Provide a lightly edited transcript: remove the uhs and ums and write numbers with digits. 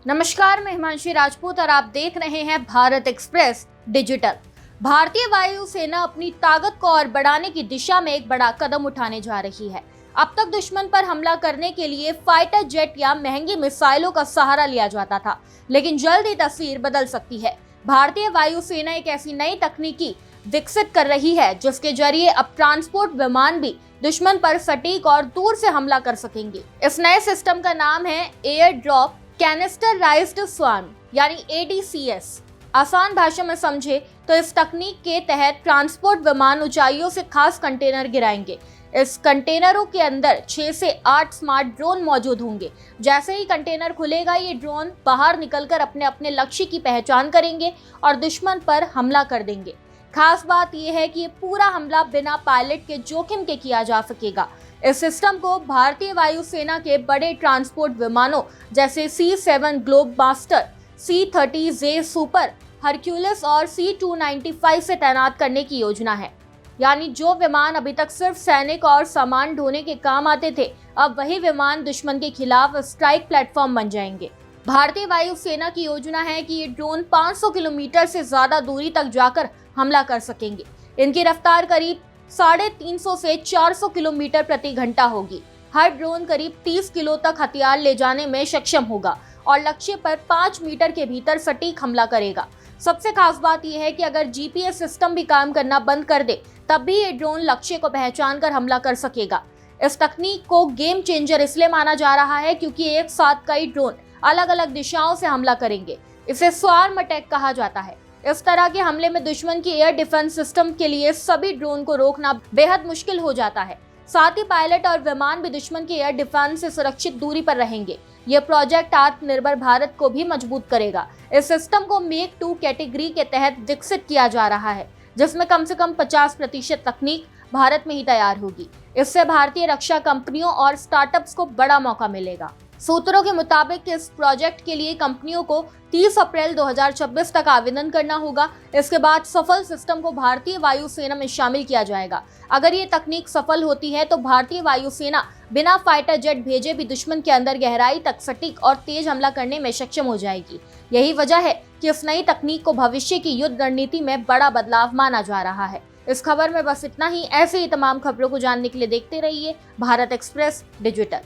नमस्कार, मैं हिमांशी राजपूत और आप देख रहे हैं भारत एक्सप्रेस डिजिटल। भारतीय वायुसेना अपनी ताकत को और बढ़ाने की दिशा में एक बड़ा कदम उठाने जा रही है। अब तक दुश्मन पर हमला करने के लिए फाइटर जेट या महंगी मिसाइलों का सहारा लिया जाता था, लेकिन जल्द ही तस्वीर बदल सकती है। भारतीय वायुसेना एक ऐसी नई तकनीकी विकसित कर रही है जिसके जरिए अब ट्रांसपोर्ट विमान भी दुश्मन पर सटीक और दूर से हमला कर सकेंगे। इस नए सिस्टम का नाम है एयर ड्रॉप कैनिस्टराइज्ड स्वान यानी ADCS। आसान भाषा में समझे तो इस तकनीक के तहत ट्रांसपोर्ट विमान ऊंचाइयों से खास कंटेनर गिराएंगे। इस कंटेनरों के अंदर 6 से 8 स्मार्ट ड्रोन मौजूद होंगे। जैसे ही कंटेनर खुलेगा, ये ड्रोन बाहर निकलकर अपने अपने लक्ष्य की पहचान करेंगे और दुश्मन पर हमला कर देंगे। खास बात यह है कि ये पूरा हमला बिना पायलट के जोखिम के किया जा सकेगा। इस सिस्टम को भारतीय वायुसेना के बड़े ट्रांसपोर्ट विमानों जैसे C7 Globemaster, C30J super, Hercules और C295 से तैनात करने की योजना है। यानी जो विमान अभी तक सिर्फ सैनिक और सामान ढोने के काम आते थे, अब वही विमान दुश्मन के खिलाफ स्ट्राइक प्लेटफॉर्म बन जाएंगे। भारतीय वायुसेना की योजना है कि ये ड्रोन 500 किलोमीटर से ज्यादा दूरी तक जाकर हमला कर सकेंगे। इनकी रफ्तार करीब 350 से 400 किलोमीटर प्रति घंटा होगी। हर ड्रोन करीब 30 किलो तक हथियार ले जाने में सक्षम होगा और लक्ष्य पर 5 मीटर के भीतर सटीक हमला करेगा। सबसे खास बात यह है कि अगर GPS सिस्टम भी काम करना बंद कर दे, तब भी ये ड्रोन लक्ष्य को पहचान कर हमला कर सकेगा। इस तकनीक को गेम चेंजर इसलिए माना जा रहा है क्योंकि एक साथ कई ड्रोन अलग अलग दिशाओं से हमला करेंगे। इसे स्वार्म अटैक कहा जाता है। इस तरह के हमले में दुश्मन की एयर डिफेंस सिस्टम के लिए सभी ड्रोन को रोकना बेहद मुश्किल हो जाता है। साथ ही पायलट और विमान भी दुश्मन की एयर डिफेंस से सुरक्षित दूरी पर रहेंगे। यह प्रोजेक्ट आत्मनिर्भर भारत को भी मजबूत करेगा। इस सिस्टम को मेक 2 कैटेगरी के तहत विकसित किया जा रहा है, जिसमें कम से कम 50% तकनीक भारत में ही तैयार होगी। इससे भारतीय रक्षा कंपनियों और स्टार्टअप्स को बड़ा मौका मिलेगा। सूत्रों के मुताबिक इस प्रोजेक्ट के लिए कंपनियों को 30 अप्रैल 2026 तक आवेदन करना होगा। इसके बाद सफल सिस्टम को भारतीय वायुसेना में शामिल किया जाएगा। अगर ये तकनीक सफल होती है तो भारतीय वायुसेना बिना फाइटर जेट भेजे भी दुश्मन के अंदर गहराई तक सटीक और तेज हमला करने में सक्षम हो जाएगी। यही वजह है कि इस नई तकनीक को भविष्य की युद्ध रणनीति में बड़ा बदलाव माना जा रहा है। इस खबर में बस इतना ही। ऐसे ही तमाम खबरों को जानने के लिए देखते रहिए भारत एक्सप्रेस डिजिटल।